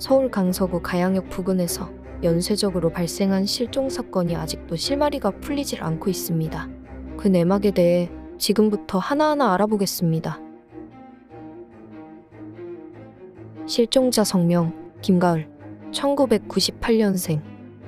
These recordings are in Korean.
서울 강서구 가양역 부근에서 연쇄적으로 발생한 실종 사건이 아직도 실마리가 풀리질 않고 있습니다. 그 내막에 대해 지금부터 하나하나 알아보겠습니다. 실종자 성명 김가을, 1998년생.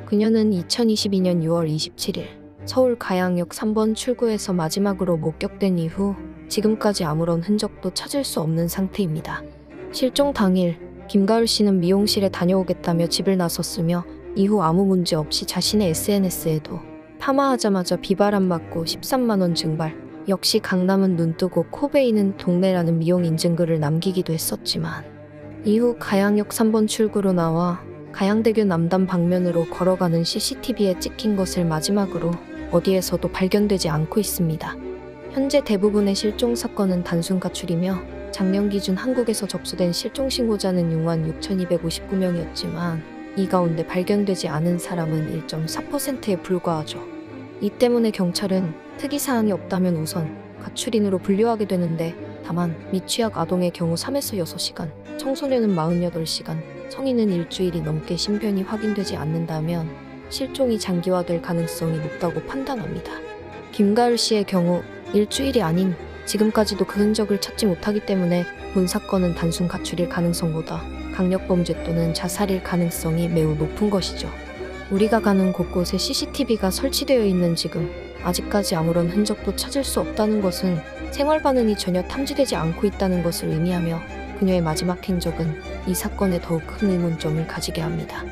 그녀는 2022년 6월 27일 서울 가양역 3번 출구에서 마지막으로 목격된 이후 지금까지 아무런 흔적도 찾을 수 없는 상태입니다. 실종 당일 김가을 씨는 미용실에 다녀오겠다며 집을 나섰으며 이후 아무 문제 없이 자신의 SNS에도 파마하자마자 비바람 맞고 13만 원 증발, 역시 강남은 눈뜨고 코 베이는 동네라는 미용 인증글을 남기기도 했었지만 이후 가양역 3번 출구로 나와 가양대교 남단 방면으로 걸어가는 CCTV에 찍힌 것을 마지막으로 어디에서도 발견되지 않고 있습니다. 현재 대부분의 실종 사건은 단순 가출이며 작년 기준 한국에서 접수된 실종 신고자는 66,259명이었지만 이 가운데 발견되지 않은 사람은 1.4%에 불과하죠. 이 때문에 경찰은 특이사항이 없다면 우선 가출인으로 분류하게 되는데, 다만 미취학 아동의 경우 3에서 6시간, 청소년은 48시간, 성인은 일주일이 넘게 신변이 확인되지 않는다면 실종이 장기화될 가능성이 높다고 판단합니다. 김가을 씨의 경우 일주일이 아닌 지금까지도 그 흔적을 찾지 못하기 때문에 본 사건은 단순 가출일 가능성보다 강력범죄 또는 자살일 가능성이 매우 높은 것이죠. 우리가 가는 곳곳에 CCTV가 설치되어 있는 지금 아직까지 아무런 흔적도 찾을 수 없다는 것은 생활 반응이 전혀 탐지되지 않고 있다는 것을 의미하며 그녀의 마지막 행적은 이 사건에 더욱 큰 의문점을 가지게 합니다.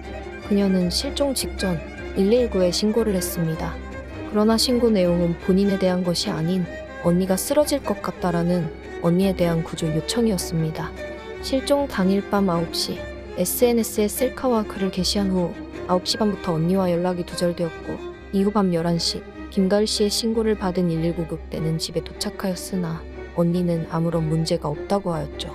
그녀는 실종 직전 119에 신고를 했습니다. 그러나 신고 내용은 본인에 대한 것이 아닌 언니가 쓰러질 것 같다라는 언니에 대한 구조 요청이었습니다. 실종 당일 밤 9시 SNS에 셀카와 글을 게시한 후 9시 반부터 언니와 연락이 두절되었고 이후 밤 11시 김가을 씨의 신고를 받은 119 급대는 집에 도착하였으나 언니는 아무런 문제가 없다고 하였죠.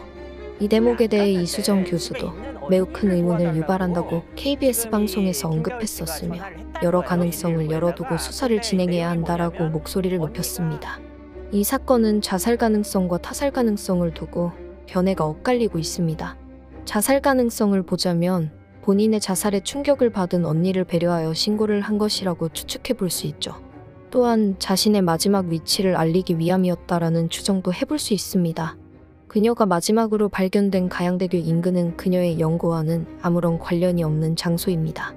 이 대목에 대해 이수정 교수도 매우 큰 의문을 유발한다고 KBS 방송에서 언급했었으며 여러 가능성을 열어두고 수사를 진행해야 한다라고 목소리를 높였습니다. 이 사건은 자살 가능성과 타살 가능성을 두고 견해가 엇갈리고 있습니다. 자살 가능성을 보자면 본인의 자살에 충격을 받은 언니를 배려하여 신고를 한 것이라고 추측해 볼 수 있죠. 또한 자신의 마지막 위치를 알리기 위함이었다라는 추정도 해볼 수 있습니다. 그녀가 마지막으로 발견된 가양대교 인근은 그녀의 연고와는 아무런 관련이 없는 장소입니다.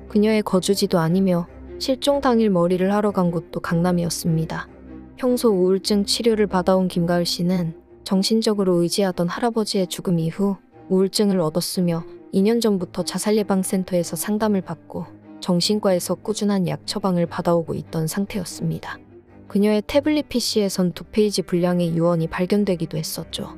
그녀의 거주지도 아니며 실종 당일 머리를 하러 간 곳도 강남이었습니다. 평소 우울증 치료를 받아온 김가을 씨는 정신적으로 의지하던 할아버지의 죽음 이후 우울증을 얻었으며 2년 전부터 자살예방센터에서 상담을 받고 정신과에서 꾸준한 약 처방을 받아오고 있던 상태였습니다. 그녀의 태블릿 PC에선 2페이지 분량의 유언이 발견되기도 했었죠.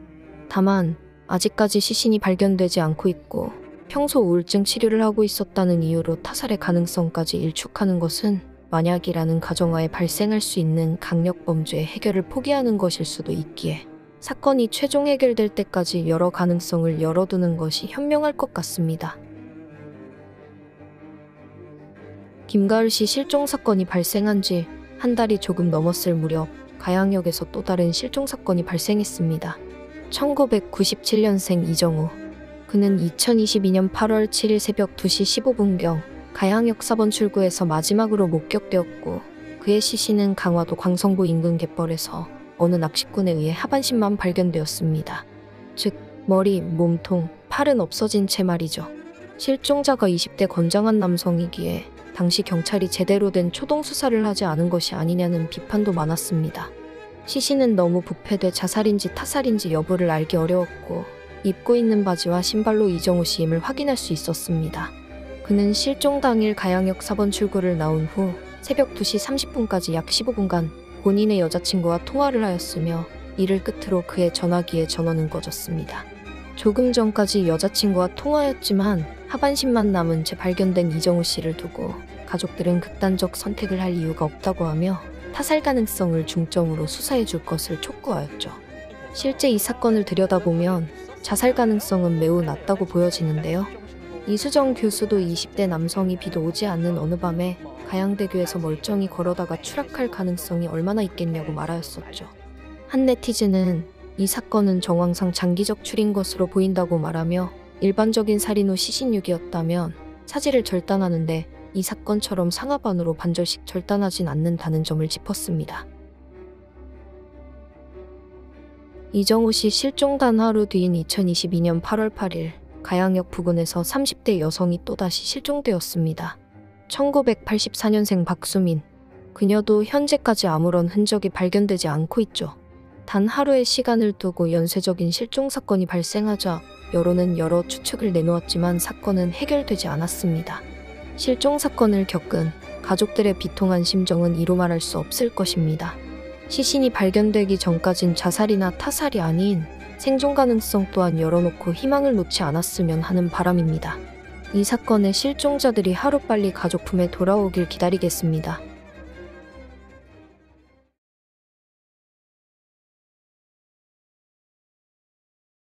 다만 아직까지 시신이 발견되지 않고 있고 평소 우울증 치료를 하고 있었다는 이유로 타살의 가능성까지 일축하는 것은 만약이라는 가정하에 발생할 수 있는 강력범죄의 해결을 포기하는 것일 수도 있기에 사건이 최종 해결될 때까지 여러 가능성을 열어두는 것이 현명할 것 같습니다. 김가을 씨 실종 사건이 발생한 지 한 달이 조금 넘었을 무렵 가양역에서 또 다른 실종 사건이 발생했습니다. 1997년생 이정우. 그는 2022년 8월 7일 새벽 2시 15분경 가양역 4번 출구에서 마지막으로 목격되었고 그의 시신은 강화도 광성구 인근 갯벌에서 어느 낚시꾼에 의해 하반신만 발견되었습니다. 즉 머리, 몸통, 팔은 없어진 채 말이죠. 실종자가 20대 건장한 남성이기에 당시 경찰이 제대로 된 초동 수사를 하지 않은 것이 아니냐는 비판도 많았습니다. 시신은 너무 부패돼 자살인지 타살인지 여부를 알기 어려웠고 입고 있는 바지와 신발로 이정우 씨임을 확인할 수 있었습니다. 그는 실종 당일 가양역 4번 출구를 나온 후 새벽 2시 30분까지 약 15분간 본인의 여자친구와 통화를 하였으며 이를 끝으로 그의 전화기에 전원은 꺼졌습니다. 조금 전까지 여자친구와 통화였지만 하반신만 남은 채 발견된 이정우 씨를 두고 가족들은 극단적 선택을 할 이유가 없다고 하며 타살 가능성을 중점으로 수사해 줄 것을 촉구하였죠. 실제 이 사건을 들여다보면 자살 가능성은 매우 낮다고 보여지는데요. 이수정 교수도 20대 남성이 비도 오지 않는 어느 밤에 가양대교에서 멀쩡히 걸어다가 추락할 가능성이 얼마나 있겠냐고 말하였었죠. 한 네티즌은 이 사건은 정황상 장기적 출인 것으로 보인다고 말하며 일반적인 살인 후 시신유기였다면 사지를 절단하는데 이 사건처럼 상하반으로 반절씩 절단하진 않는다는 점을 짚었습니다. 이정우 씨 실종 단 하루 뒤인 2022년 8월 8일 가양역 부근에서 30대 여성이 또다시 실종되었습니다. 1984년생 박수민. 그녀도 현재까지 아무런 흔적이 발견되지 않고 있죠. 단 하루의 시간을 두고 연쇄적인 실종 사건이 발생하자 여론은 여러 추측을 내놓았지만 사건은 해결되지 않았습니다. 실종 사건을 겪은 가족들의 비통한 심정은 이루 말할 수 없을 것입니다. 시신이 발견되기 전까진 자살이나 타살이 아닌 생존 가능성 또한 열어놓고 희망을 놓지 않았으면 하는 바람입니다. 이 사건의 실종자들이 하루빨리 가족 품에 돌아오길 기다리겠습니다.